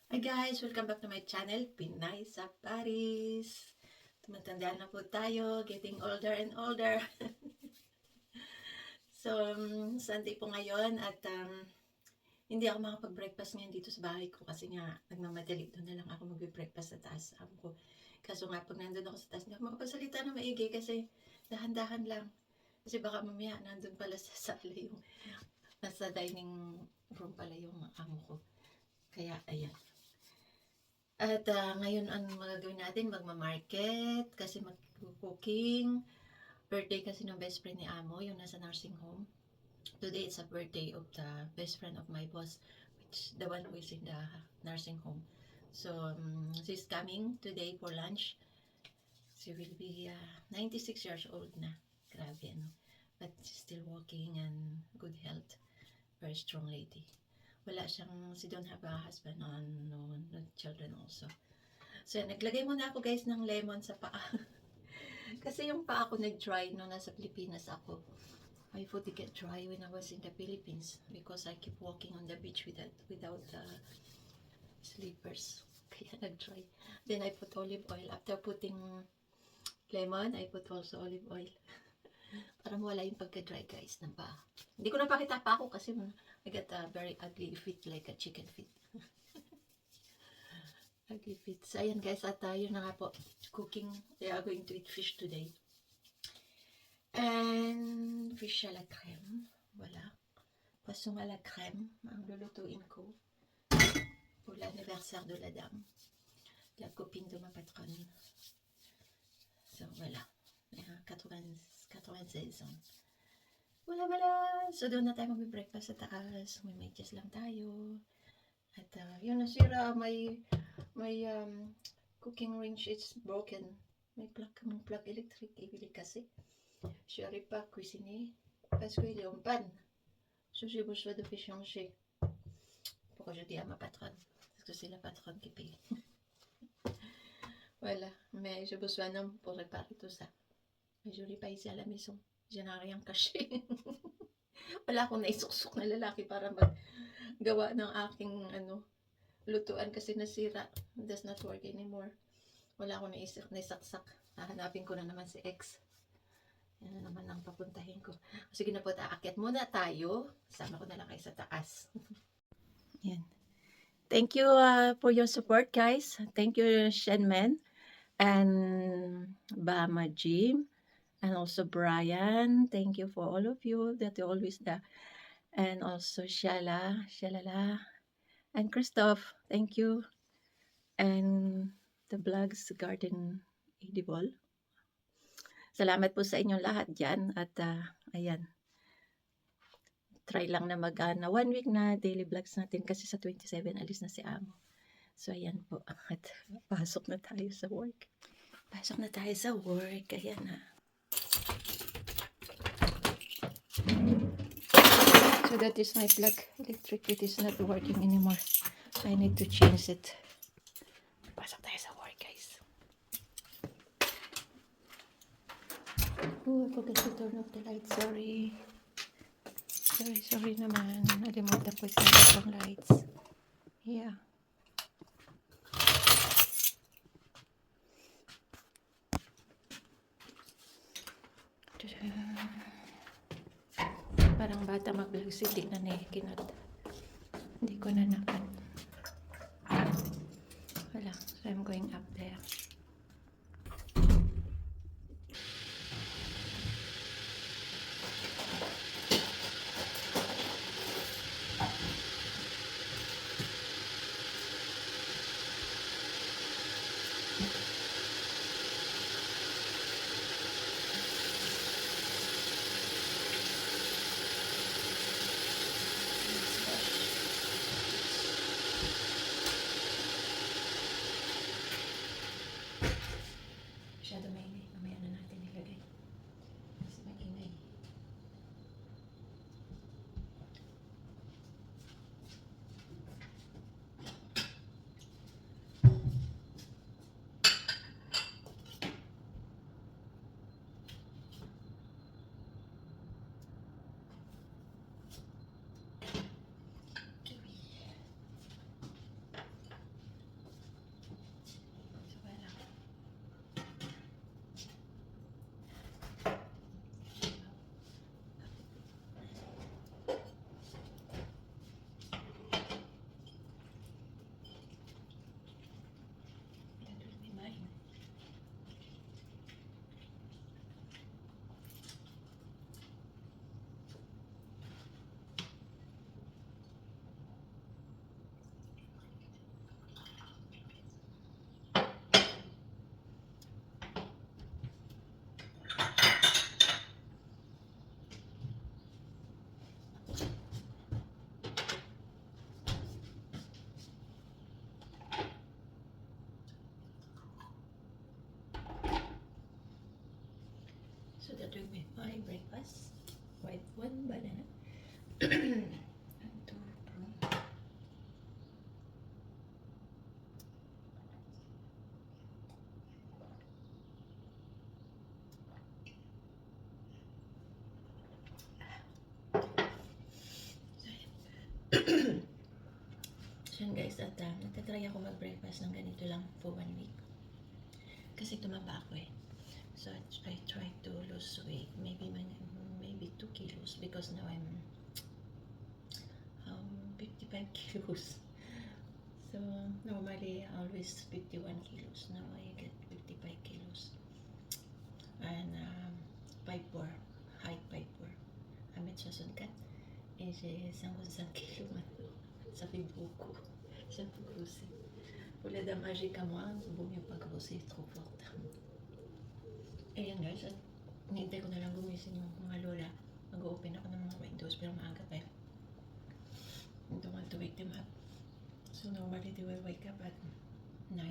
Hi guys! Welcome back to my channel, Pinay sa Paris. Tumatanda na po tayo, getting older and older. So, Sunday po ngayon at hindi ako makapag-breakfast ngayon dito sa bahay ko kasi nga nagmamadali. Doon na lang ako mag-breakfast sa taas. Ko. Kaso nga pag nandun ako sa taas, hindi ako makapagsalita na maigi kasi dahan-dahan lang. Kasi baka mamaya nandun pala sa sala yung nasa dining room pala yung amo ko. Kaya ayan. At ngayon ang magagawin natin, magmamarket, kasi mag-cooking. Birthday kasi ng best friend ni Amo, yung nasa nursing home. Today it's a birthday of the best friend of my boss, which the one who is in the nursing home. So she's coming today for lunch. She will be 96 years old na. Grabe, ano. But she's still walking and good health. Very strong lady. Wala siyang, she don't have a husband on no children also. So, naglagay muna ako guys ng lemon sa paa. Kasi yung paa ko nag-dry nung nasa Pilipinas ako. My foot get dry when I was in the Philippines because I keep walking on the beach without slippers. Kaya nag-dry. Then I put olive oil. After putting lemon, I put also olive oil. Para mawala yung pagka-dry guys ng paa. Hindi ko napakita pa ako kasi I got a very ugly feet like a chicken feet. Ugly feet. So ayan guys, at yun na nga po. Cooking. We are going to eat fish today. And fish à la crème. Voilà. Poisson à la crème. Ang lulutuin ko. Pour l'anniversaire de la dame. La copine de ma patronne. So voilà. 96 ans. Wala. So doon na tayo mag-breakfast sa taas. May medyas lang tayo. At yun nasira. May cooking range is broken. May plug electric. Ibili kasi. Je n'arrive pas à cuisiner parce qu'il est en panne. So j'ai besoin de faire changer. Pourquoi je dis à ma patronne? Parce que c'est la patronne qui paye. Voilà. Mais j'ai besoin d'homme pour réparer tout ça. Mais je n'ai pas ici à la maison. Je n'ai rien caché. Wala akong naisuksok na lalaki para maggawa ng aking lutuan kasi nasira. It does not work anymore. Wala akong naisaksak. Hahanapin ko na naman si ex. Yan na naman ang papuntahin ko. Sige na po, aakyat muna tayo. Sama ko na lang kayo sa taas. Yan. Thank you for your support, guys. Thank you, Shenmen and Bama Jim, and also Brian. Thank you for all of you that you always there. And also Shalala, and Christoph. Thank you. And the Vlogs Garden Edible. Salamat po sa inyong lahat dyan. At ayan, try lang na na 1 week na daily vlogs natin kasi sa 27 alis na si Amo. So ayan po. At pasok na tayo sa work. Ayan na. So that is my plug electric. It is not working anymore. I need to change it. Pasok tayo sa work, guys. Oh, I forgot to turn off the light. Sorry naman. Nalimutan ko yung lights. Yeah. Parang bata mag-vlog, hindi na kinat. Hindi ko na nakat. Wala. So I'm going up there. So that will be my breakfast. White one banana. And two prune. So yun guys, at nagtatry ako mag-breakfast ng ganito lang for 1 week. Kasi tumaba ako eh. So I try to lose weight, maybe 2 kilos because now I'm 55 kilos. So normally always 51 kilos. Now I get 55 kilos. And 5'4", height 5'4". Amit sa sunkat. Et j'ai 55 kilos maintenant. Ça fait beaucoup. Je peux grossir. Pour les dames âgées comme moi, vaut mieux pas grossir trop fort. Ayan guys, at hinihintay ko na lang gumising yung mga lola. Mag-open ako ng mga windows pero maaga pa yun. I don't want to wake them up. So normally they will wake up at 9.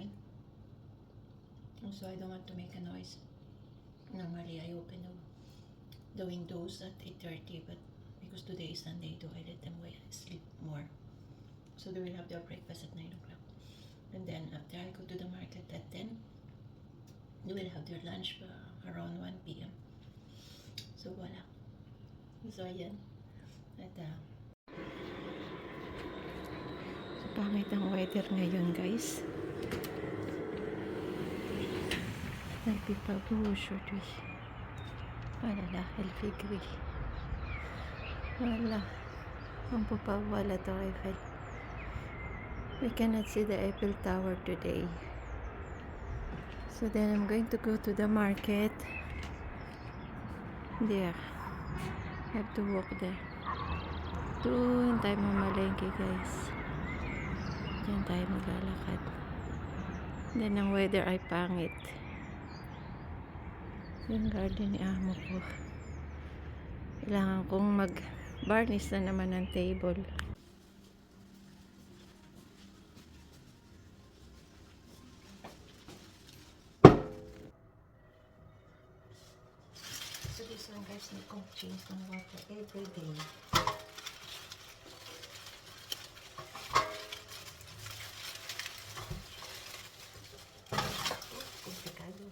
So I don't want to make a noise. Normally I open the windows at 8:30, but because today is Sunday, I let them sleep more. So they will have their breakfast at 9 o'clock. And then after I go to the market at 10, they will have their lunch around 1 p.m. So wala. So ayan. At so pangit ang weather ngayon guys. Nagpipago aujourd'hui. Voilà, elle fait gris. Voilà. On peut pas voir la Tour Eiffel. We cannot see the Eiffel Tower today. So then I'm going to go to the market. There. I have to walk there. Doon tayo mamalengke guys. Diyan tayo maglalakad. Then ang weather ay pangit. Yung garden ni amo ko. Kailangan kong mag-varnish na naman ng table. So this one guys, need kong change ng water every day. Komplikado.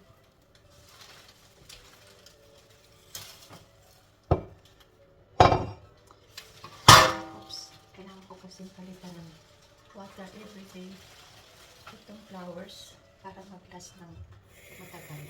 Oops. Kailangan ko kasi palitan ng water every day. Itong flowers para mag-last ng matagal.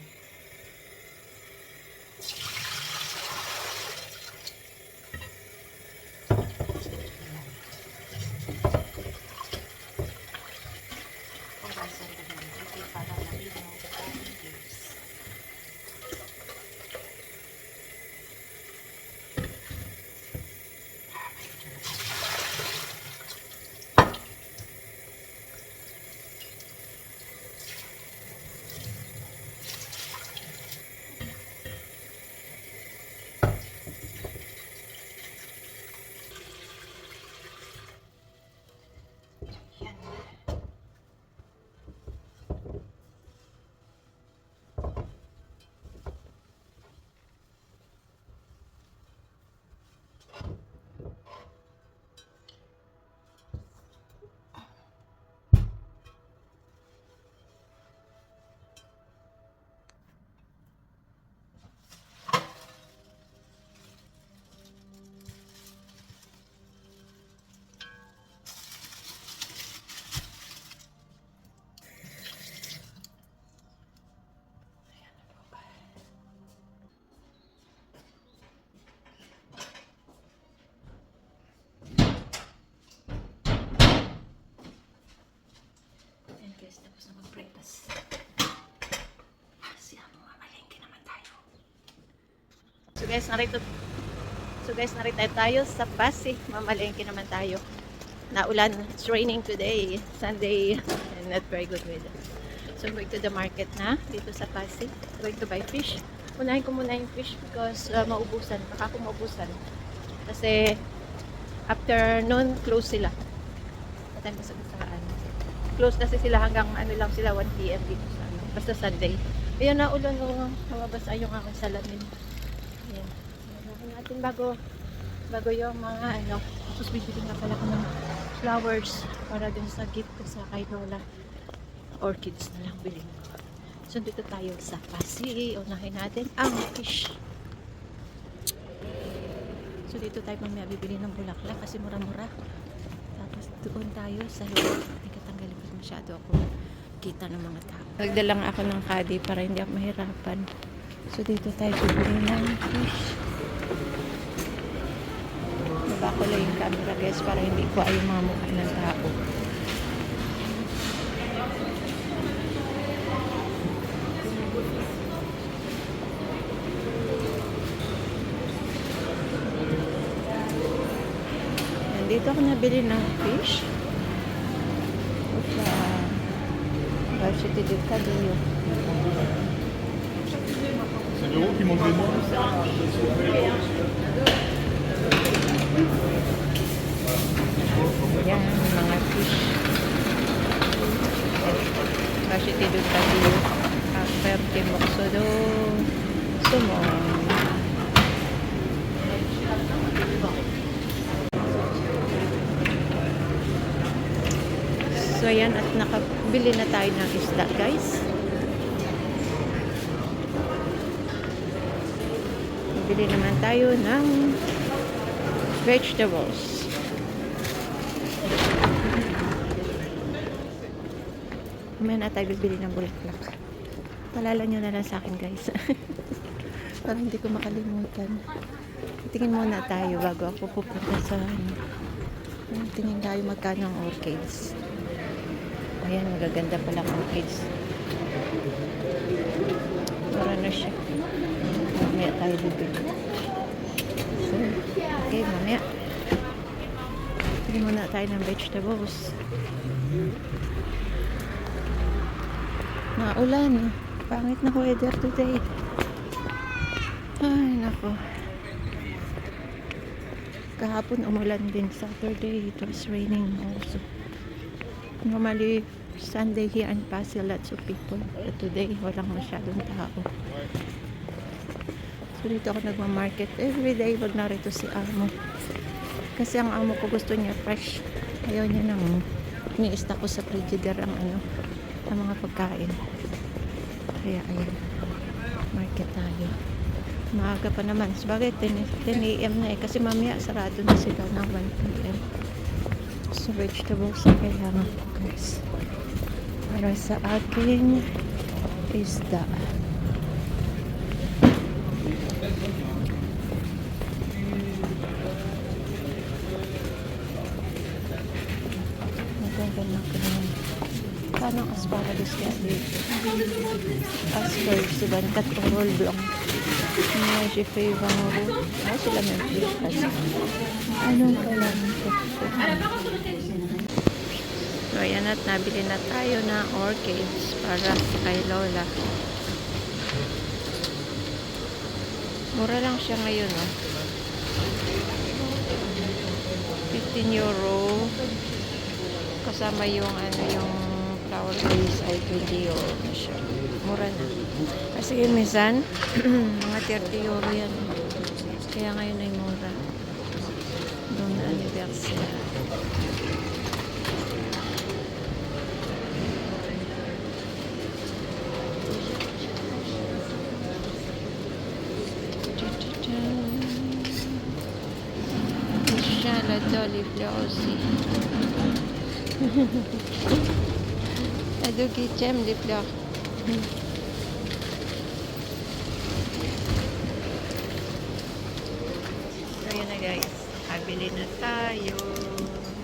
Guys, tapos na mag-breakfast. Siya, mamalengke naman tayo. So guys, narito tayo sa Pasig. Mamalengke naman tayo. Naulan, it's raining today, Sunday, and not very good weather. So I'm going to the market na, dito sa Pasig. I'm going to buy fish. Unahin ko muna yung fish because maubusan. Baka ako maubusan. Kasi afternoon, close sila. Patay mo sa close kasi sila hanggang lang sila 1 p.m. dito sa basta Sunday. Ayun na ulan, lumabas ay yung aking salamin. natin bago yung mga ano. Tapos bibili nga pala ko ng flowers para dun sa gift ko sa kay Lola. Orchids na lang bilhin ko. So dito tayo sa Pasig. Unahin natin ang fish. So dito tayo mamaya bibili ng bulaklak kasi mura-mura. Tapos doon tayo sa loob. Hindi katanggalin ko masyado ako kita ng mga tao. Nagdala nga ako ng kadi para hindi ako mahirapan. So dito tayo bibili ng fish. Baba ko lang yung camera guys para hindi ko ay yung mga mukha ng tao. Dito ako nabili ng fish. Sa Varsity del Cadillo. C'est l'euro qui manque des noms. Yan, mga fish. Varsity del Cadillo. Aperte Moxodo. Sumong. So ayan, at nakabili na tayo ng isda guys. Bili naman tayo ng vegetables. Mamaya na tayo bibili ng bulaklak. Palala nyo na lang sa akin guys. Para hindi ko makalimutan. Tingin muna tayo bago ako pupunta sa tingin tayo magkano ang orchids. Ayan, magaganda palang orchids. Para na siya. Mamaya tayo bibili. So, okay, mamaya. Bili muna tayo ng vegetables. Naulan. Pangit na weather today. Ay, nako. Kahapon umulan din. Saturday, it was raining also. Normally, Sunday here in Pasig, lots of people. But today, walang masyadong tao. So, dito ako nagmamarket. Everyday, wag narito si amo. Kasi ang amo ko gusto niya fresh. Ayaw niya nang ni-ista ko sa frigidaire ang ang mga pagkain. Kaya, ayan. Market tayo. Maaga pa naman. Sabagay, 10 a.m. na eh. Kasi mamaya, sarado na sila ng 1 p.m. So, vegetables na kailangan ko guys. Para sa aking isda. Maganda ko naman. Paano ang asparagus kaya dito? Asparagus, diba? Katrol blanc. May si favorite. Sila may fish. Anong kailangan ko? So, ayan at nabili na tayo ng orchids para kay Lola. Mura lang siya ngayon, oh. 15 euro. Kasama yung yung flower base ay 20 euro na siya. Mura na. Kasi minsan, mga 30 euro yan. Kaya ngayon ay mura. Doon na anniversary. La Dolly Fleur aussi. Ado qui aime les fleurs. So yun na guys, kabili na tayo.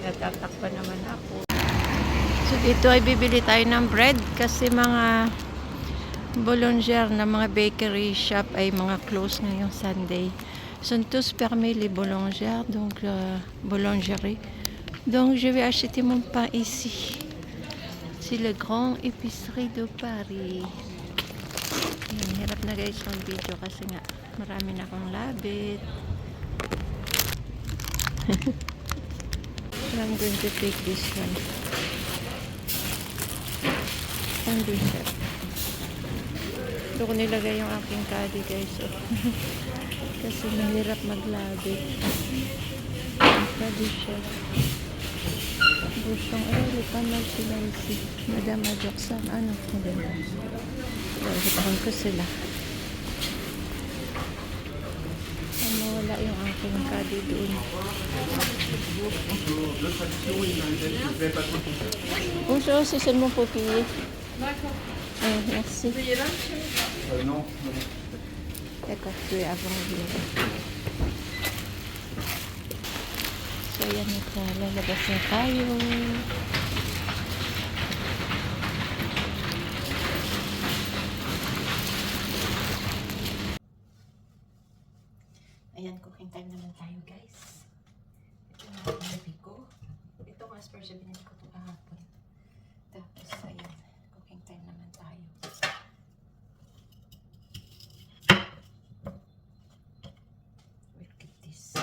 Natatakpa naman ako. So dito ay bibili tayo ng bread kasi mga boulanger na mga bakery shop ay mga close ngayong Sunday. Sont tous fermés les boulangères, donc boulangerie. Donc je vais acheter mon pain ici. C'est le grand épicerie de Paris. Yan, hirap na guys ng video kasi nga marami na akong labit. I'm going to take this one. And this one. Ito ko nilagay yung aking caddy guys. Kasi mahirap maglabi. Pwede siya. Gustong lipan sila si Madam Adjoksan. Ano? Maganda. Lipan ko sila. Mawala yung aking kadi doon. Bonjour, c'est seulement pour payer. Merci. Non. D'accord, tu es avant le. So, yan ito. Lalabas na tayo. Ayan, cooking time naman tayo, guys. Ito na ang binili ko. Ito nga asperge binili ko ito kahapon. Tapos, ayan, cooking time naman tayo. We'll get this.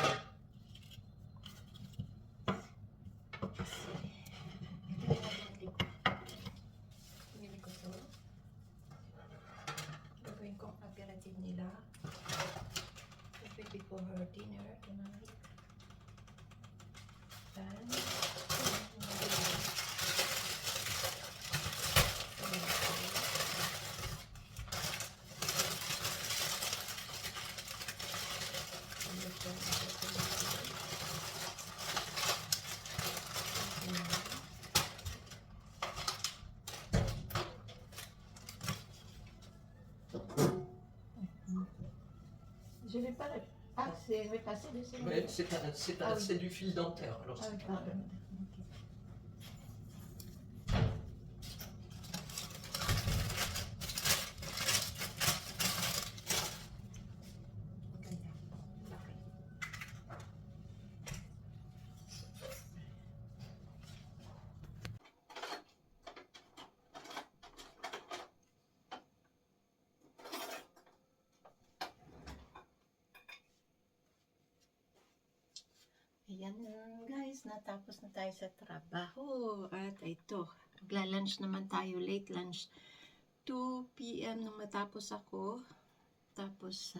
Kasi, ito yung binili ko. Binili ko ito. Gagawin ko ang aperitif nila. Before her dinner tonight. And je vais pas le... Ah, c'est passer dessus. Ouais, c'est du fil dentaire. Alors, Ah oui, pardon. Ayan guys, natapos na tayo sa trabaho. At ito, magla-lunch naman tayo, late lunch. 2 p.m. nung matapos ako. Tapos,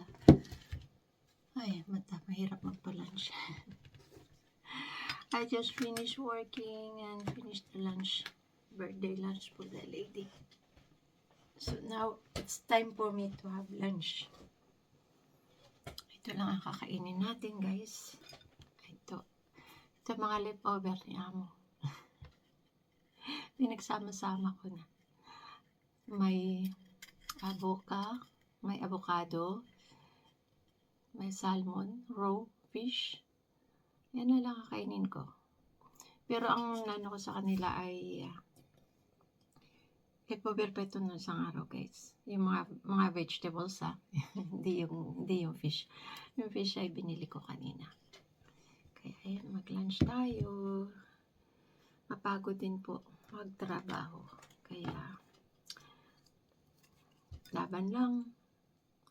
mahirap magpa-lunch. I just finished working and finished the lunch. Birthday lunch for the lady. So now, it's time for me to have lunch. Ito lang ang kakainin natin guys. Ito mga leftover ni Amo. Pinagsama-sama ko na. May may avocado, may salmon, raw fish. Yan na lang kakainin ko. Pero ang nano ko sa kanila ay leftover pa ito ng isang araw guys. Yung mga vegetables hindi yung fish. Yung fish ay binili ko kanina. Kaya ayan, mag-lunch tayo. Mapagod din po magtrabaho. Kaya laban lang.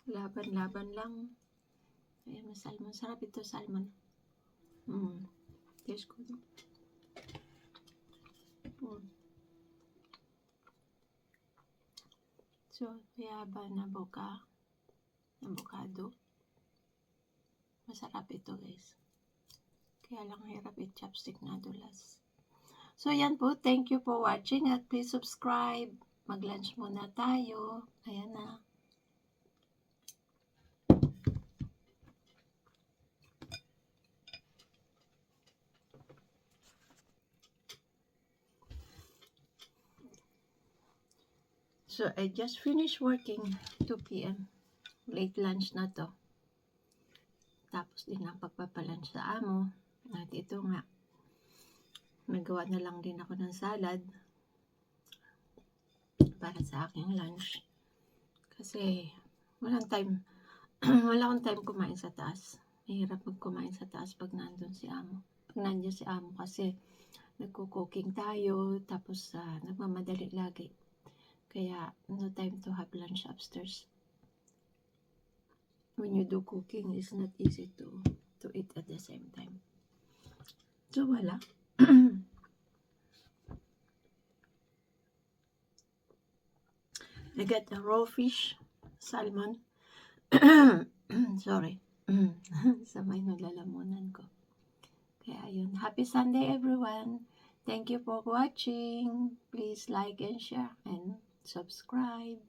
Laban lang. Ayan, may salmon. Sarap ito, salmon. Taste ko. So, yaban na avocado. Masarap ito guys. Kaya lang hirap i-chopstick na dulas. So, yan po. Thank you for watching at please subscribe. Mag-lunch muna tayo. Ayan na. So, I just finished working 2 p.m. Late lunch na to. Tapos din ang pagpapalunch sa Amo. At ito nga, nagawa na lang din ako ng salad para sa aking lunch. Kasi wala akong time kumain sa taas. Mahirap magkumain sa taas pag nandun si Amo. Pag nandiyan si Amo kasi nagko-cooking tayo, tapos nagmamadali lagi. Kaya no time to have lunch upstairs. When you do cooking, it's not easy to eat at the same time. So, wala. I got the raw fish, salmon. Sorry. sa may nalalamunan ko. Kaya yun. Happy Sunday everyone. Thank you for watching. Please like and share and subscribe.